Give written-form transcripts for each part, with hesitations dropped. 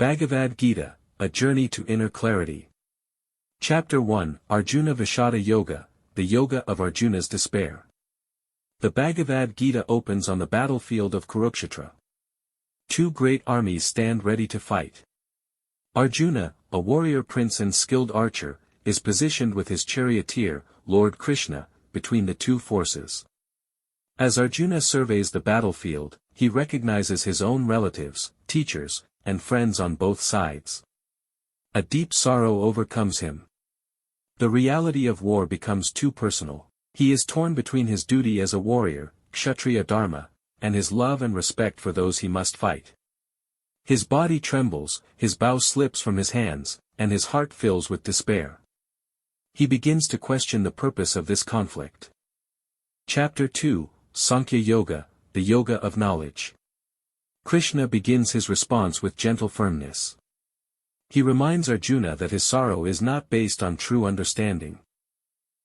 Bhagavad Gita, A Journey to Inner Clarity. Chapter 1, Arjuna Vishada Yoga, the Yoga of Arjuna's Despair. The Bhagavad Gita opens on the battlefield of Kurukshetra. Two great armies stand ready to fight. Arjuna, a warrior prince and skilled archer, is positioned with his charioteer, Lord Krishna, between the two forces. As Arjuna surveys the battlefield, he recognizes his own relatives, teachers, and friends on both sides. A deep sorrow overcomes him. The reality of war becomes too personal. He is torn between his duty as a warrior, Kshatriya Dharma, and his love and respect for those he must fight. His body trembles, his bow slips from his hands, and his heart fills with despair. He begins to question the purpose of this conflict. Chapter 2, Sankhya Yoga, the Yoga of Knowledge. Krishna begins his response with gentle firmness. He reminds Arjuna that his sorrow is not based on true understanding.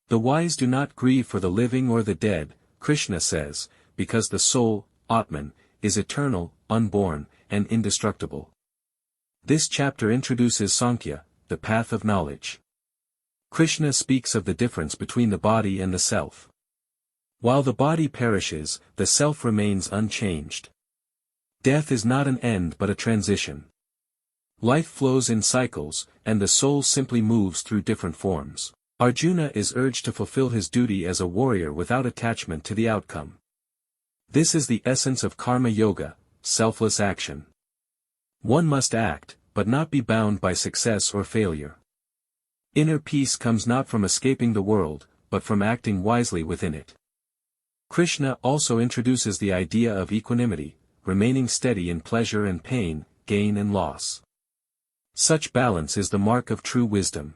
The wise do not grieve for the living or the dead, Krishna says, because the soul, Atman, is eternal, unborn, and indestructible. This chapter introduces Sankhya, the path of knowledge. Krishna speaks of the difference between the body and the self. While the body perishes, the self remains unchanged. Death is not an end but a transition. Life flows in cycles, and the soul simply moves through different forms. Arjuna is urged to fulfill his duty as a warrior without attachment to the outcome. This is the essence of karma yoga, selfless action. One must act, but not be bound by success or failure. Inner peace comes not from escaping the world, but from acting wisely within it. Krishna also introduces the idea of equanimity, remaining steady in pleasure and pain, gain and loss. Such balance is the mark of true wisdom.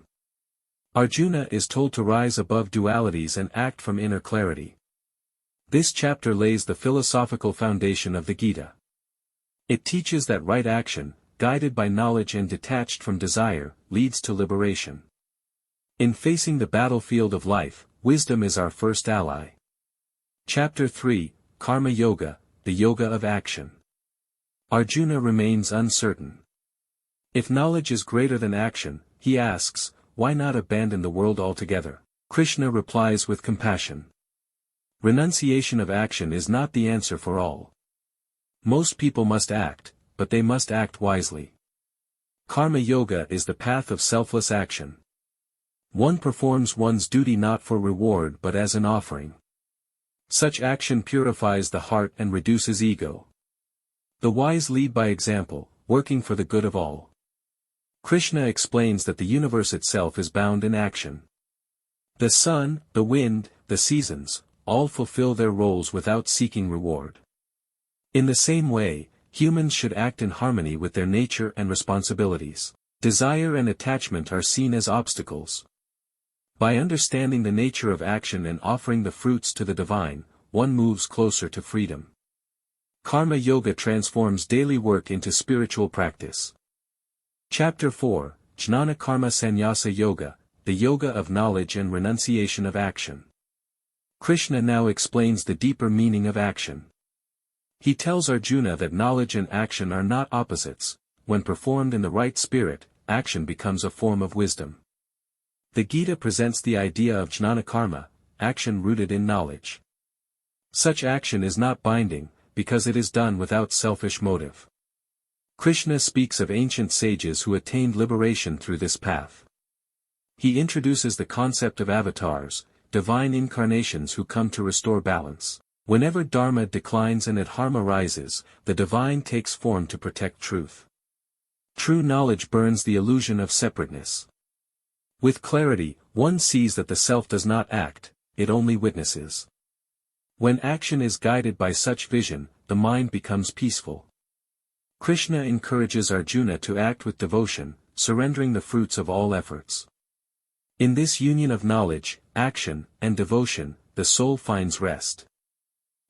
Arjuna is told to rise above dualities and act from inner clarity. This chapter lays the philosophical foundation of the Gita. It teaches that right action, guided by knowledge and detached from desire, leads to liberation. In facing the battlefield of life, wisdom is our first ally. Chapter 3, Karma Yoga, the Yoga of Action. Arjuna remains uncertain. If knowledge is greater than action, he asks, why not abandon the world altogether? Krishna replies with compassion. Renunciation of action is not the answer for all. Most people must act, but they must act wisely. Karma Yoga is the path of selfless action. One performs one's duty not for reward but as an offering. Such action purifies the heart and reduces ego. The wise lead by example, working for the good of all. Krishna explains that the universe itself is bound in action. The sun, the wind, the seasons, all fulfill their roles without seeking reward. In the same way, humans should act in harmony with their nature and responsibilities. Desire and attachment are seen as obstacles. By understanding the nature of action and offering the fruits to the divine, one moves closer to freedom. Karma Yoga transforms daily work into spiritual practice. Chapter 4, Jnana Karma Sannyasa Yoga, the Yoga of Knowledge and Renunciation of Action. Krishna now explains the deeper meaning of action. He tells Arjuna that knowledge and action are not opposites. When performed in the right spirit, action becomes a form of wisdom. The Gita presents the idea of jnana karma, action rooted in knowledge. Such action is not binding, because it is done without selfish motive. Krishna speaks of ancient sages who attained liberation through this path. He introduces the concept of avatars, divine incarnations who come to restore balance. Whenever dharma declines and adharma rises, the divine takes form to protect truth. True knowledge burns the illusion of separateness. With clarity, one sees that the self does not act, it only witnesses. When action is guided by such vision, the mind becomes peaceful. Krishna encourages Arjuna to act with devotion, surrendering the fruits of all efforts. In this union of knowledge, action, and devotion, the soul finds rest.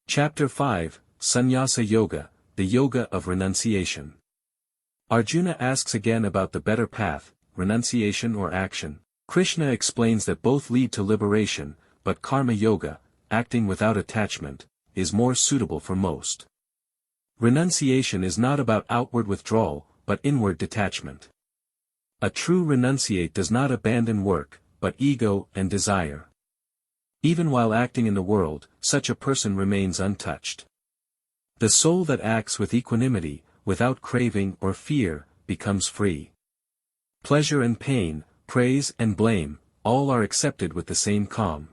Chapter 5, Sannyasa Yoga, the Yoga of Renunciation. Arjuna asks again about the better path, renunciation or action. Krishna explains that both lead to liberation, but karma yoga, acting without attachment, is more suitable for most. Renunciation is not about outward withdrawal, but inward detachment. A true renunciate does not abandon work, but ego and desire. Even while acting in the world, such a person remains untouched. The soul that acts with equanimity, without craving or fear, becomes free. Pleasure and pain, praise and blame, all are accepted with the same calm.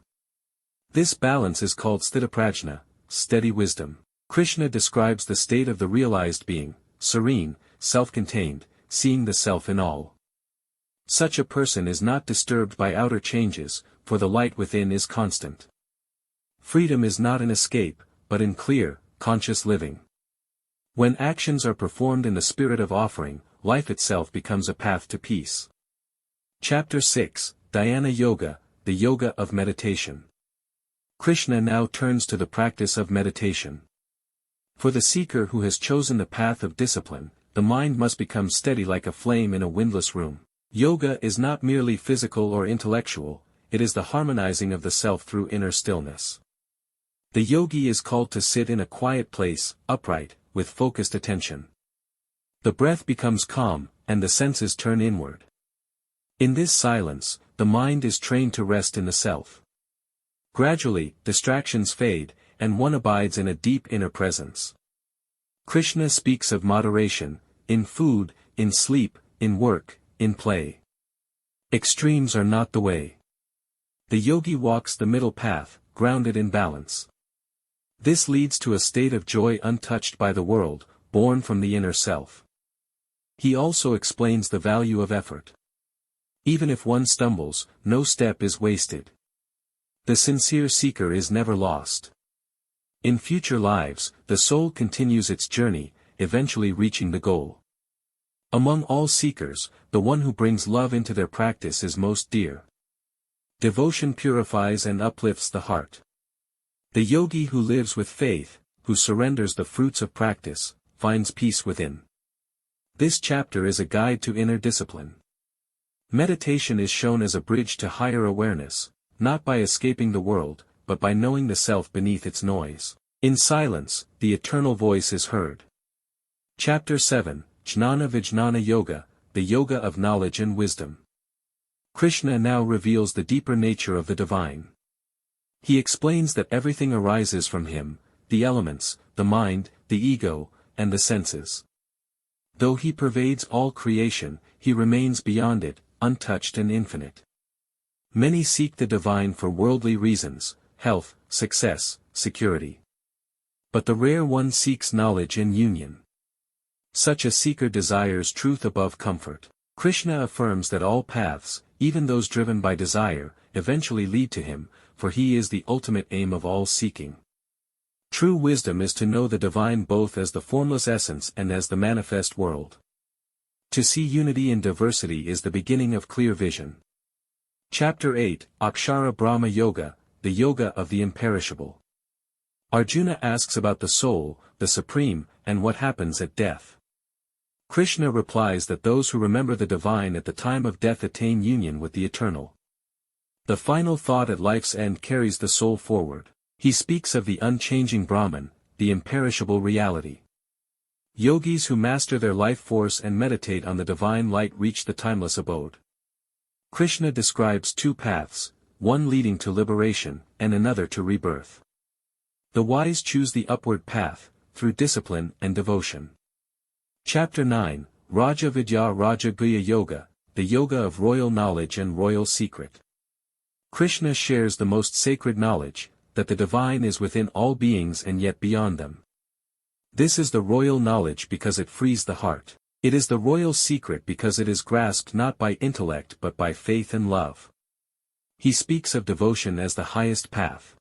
This balance is called sthitaprajna, steady wisdom. Krishna describes the state of the realized being, serene, self-contained, seeing the self in all. Such a person is not disturbed by outer changes, for the light within is constant. Freedom is not an escape, but in clear, conscious living. When actions are performed in the spirit of offering, life itself becomes a path to peace. Chapter 6, Dhyana Yoga, the Yoga of Meditation. Krishna now turns to the practice of meditation. For the seeker who has chosen the path of discipline, the mind must become steady like a flame in a windless room. Yoga is not merely physical or intellectual, it is the harmonizing of the self through inner stillness. The yogi is called to sit in a quiet place, upright, with focused attention. The breath becomes calm, and the senses turn inward. In this silence, the mind is trained to rest in the self. Gradually, distractions fade, and one abides in a deep inner presence. Krishna speaks of moderation, in food, in sleep, in work, in play. Extremes are not the way. The yogi walks the middle path, grounded in balance. This leads to a state of joy untouched by the world, born from the inner self. He also explains the value of effort. Even if one stumbles, no step is wasted. The sincere seeker is never lost. In future lives, the soul continues its journey, eventually reaching the goal. Among all seekers, the one who brings love into their practice is most dear. Devotion purifies and uplifts the heart. The yogi who lives with faith, who surrenders the fruits of practice, finds peace within. This chapter is a guide to inner discipline. Meditation is shown as a bridge to higher awareness, not by escaping the world, but by knowing the self beneath its noise. In silence, the eternal voice is heard. Chapter 7, Jnana Vijnana Yoga, the Yoga of Knowledge and Wisdom. Krishna now reveals the deeper nature of the divine. He explains that everything arises from him, the elements, the mind, the ego, and the senses. Though he pervades all creation, he remains beyond it, untouched and infinite. Many seek the divine for worldly reasons, health, success, security. But the rare one seeks knowledge and union. Such a seeker desires truth above comfort. Krishna affirms that all paths, even those driven by desire, eventually lead to him, for he is the ultimate aim of all seeking. True wisdom is to know the divine both as the formless essence and as the manifest world. To see unity in diversity is the beginning of clear vision. Chapter 8, Akshara Brahma Yoga, the Yoga of the Imperishable. Arjuna asks about the soul, the supreme, and what happens at death. Krishna replies that those who remember the divine at the time of death attain union with the eternal. The final thought at life's end carries the soul forward. He speaks of the unchanging Brahman, the imperishable reality. Yogis who master their life force and meditate on the divine light reach the timeless abode. Krishna describes two paths, one leading to liberation, and another to rebirth. The wise choose the upward path, through discipline and devotion. Chapter 9, Raja Vidya Raja Guhya Yoga, the Yoga of Royal Knowledge and Royal Secret. Krishna shares the most sacred knowledge, that the divine is within all beings and yet beyond them. This is the royal knowledge because it frees the heart. It is the royal secret because it is grasped not by intellect but by faith and love. He speaks of devotion as the highest path.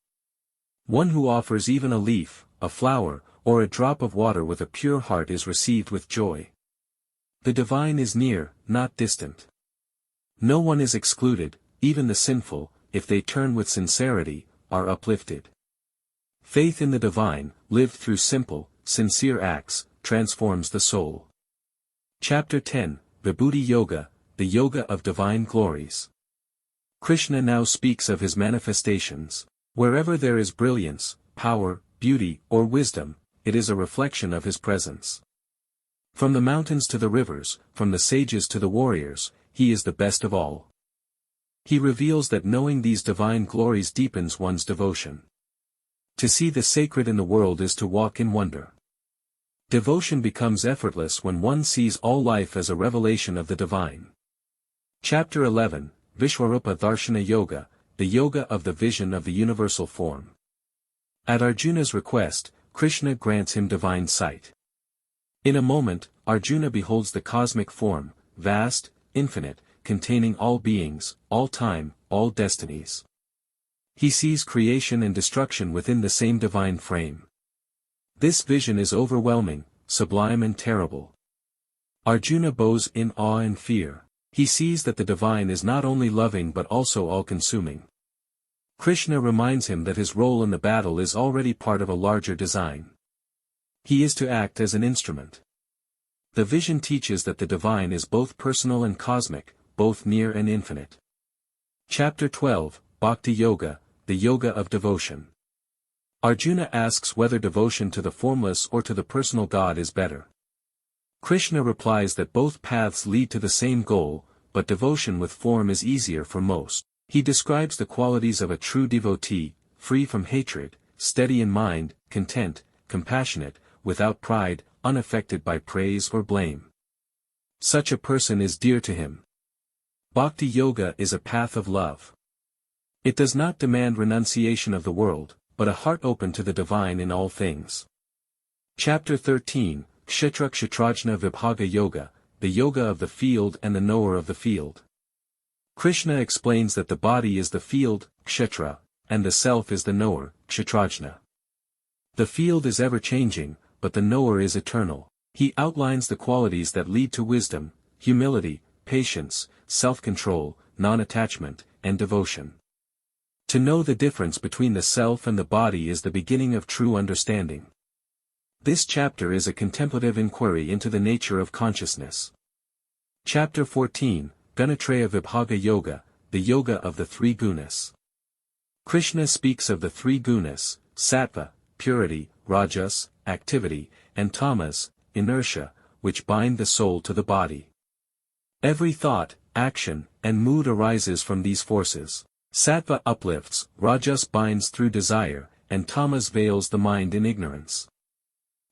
One who offers even a leaf, a flower, or a drop of water with a pure heart is received with joy. The divine is near, not distant. No one is excluded, even the sinful, if they turn with sincerity, are uplifted. Faith in the divine, lived through simple, sincere acts, transforms the soul. Chapter 10, Vibhuti Yoga, the Yoga of Divine Glories. Krishna now speaks of his manifestations. Wherever there is brilliance, power, beauty, or wisdom, it is a reflection of his presence. From the mountains to the rivers, from the sages to the warriors, he is the best of all. He reveals that knowing these divine glories deepens one's devotion. To see the sacred in the world is to walk in wonder. Devotion becomes effortless when one sees all life as a revelation of the divine. Chapter 11, Vishwarupa Darshana Yoga, the Yoga of the Vision of the Universal Form. At Arjuna's request, Krishna grants him divine sight. In a moment, Arjuna beholds the cosmic form, vast, infinite, containing all beings, all time, all destinies. He sees creation and destruction within the same divine frame. This vision is overwhelming, sublime and terrible. Arjuna bows in awe and fear. He sees that the divine is not only loving but also all-consuming. Krishna reminds him that his role in the battle is already part of a larger design. He is to act as an instrument. The vision teaches that the divine is both personal and cosmic, both near and infinite. Chapter 12, Bhakti Yoga, the Yoga of Devotion. Arjuna asks whether devotion to the formless or to the personal God is better. Krishna replies that both paths lead to the same goal, but devotion with form is easier for most. He describes the qualities of a true devotee, free from hatred, steady in mind, content, compassionate, without pride, unaffected by praise or blame. Such a person is dear to him. Bhakti Yoga is a path of love. It does not demand renunciation of the world, but a heart open to the divine in all things. Chapter 13, Kshetra Kshetrajna Vibhaga Yoga, the Yoga of the Field and the Knower of the Field. Krishna explains that the body is the field, kshetra, and the self is the knower, kshetrajna. The field is ever-changing, but the knower is eternal. He outlines the qualities that lead to wisdom, humility, patience, self-control, non-attachment, and devotion. To know the difference between the self and the body is the beginning of true understanding. This chapter is a contemplative inquiry into the nature of consciousness. Chapter 14, Gunatraya Vibhaga Yoga, the Yoga of the Three Gunas. Krishna speaks of the three gunas, sattva, purity, rajas, activity, and tamas, inertia, which bind the soul to the body. Every thought, action, and mood arises from these forces. Sattva uplifts, rajas binds through desire, and tamas veils the mind in ignorance.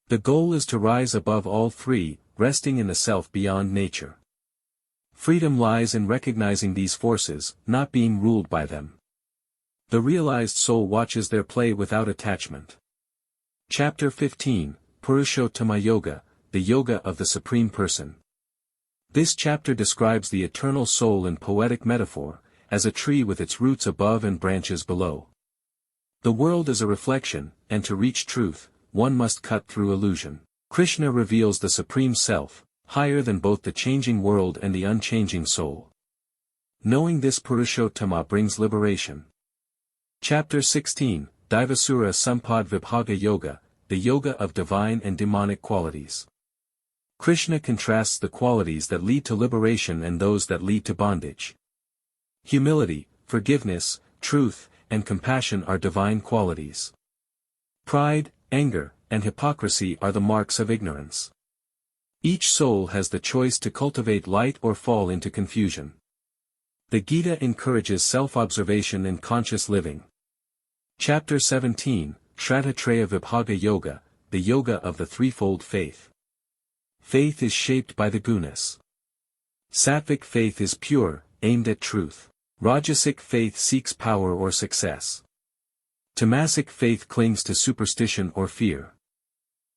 The goal is to rise above all three, resting in the self beyond nature. Freedom lies in recognizing these forces, not being ruled by them. The realized soul watches their play without attachment. Chapter 15, Purushottama Yoga, the Yoga of the Supreme Person. This chapter describes the eternal soul in poetic metaphor, as a tree with its roots above and branches below. The world is a reflection, and to reach truth, one must cut through illusion. Krishna reveals the Supreme Self, higher than both the changing world and the unchanging soul. Knowing this Purushottama brings liberation. Chapter 16, Daivasura Sampad Vibhaga Yoga, the Yoga of Divine and Demonic Qualities. Krishna contrasts the qualities that lead to liberation and those that lead to bondage. Humility, forgiveness, truth, and compassion are divine qualities. Pride, anger, and hypocrisy are the marks of ignorance. Each soul has the choice to cultivate light or fall into confusion. The Gita encourages self-observation and conscious living. Chapter 17, Shraddhatraya Vibhaga Yoga, the Yoga of the Threefold Faith. Faith is shaped by the gunas. Sattvic faith is pure, aimed at truth. Rajasic faith seeks power or success. Tamasic faith clings to superstition or fear.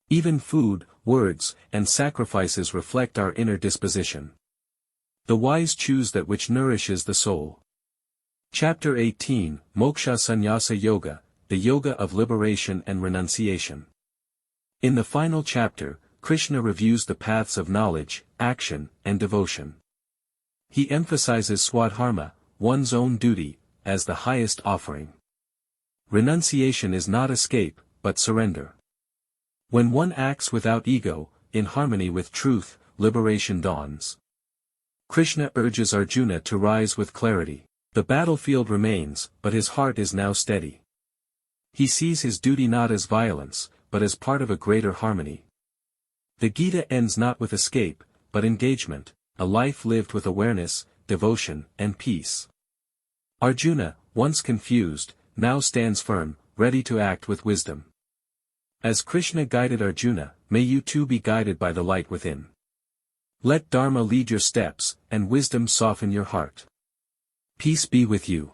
Even food, words, and sacrifices reflect our inner disposition. The wise choose that which nourishes the soul. Chapter 18, Moksha Sannyasa Yoga, the Yoga of Liberation and Renunciation. In the final chapter, Krishna reviews the paths of knowledge, action, and devotion. He emphasizes swadharma, one's own duty, as the highest offering. Renunciation is not escape, but surrender. When one acts without ego, in harmony with truth, liberation dawns. Krishna urges Arjuna to rise with clarity. The battlefield remains, but his heart is now steady. He sees his duty not as violence, but as part of a greater harmony. The Gita ends not with escape, but engagement, a life lived with awareness, devotion, and peace. Arjuna, once confused, now stands firm, ready to act with wisdom. As Krishna guided Arjuna, may you too be guided by the light within. Let Dharma lead your steps, and wisdom soften your heart. Peace be with you.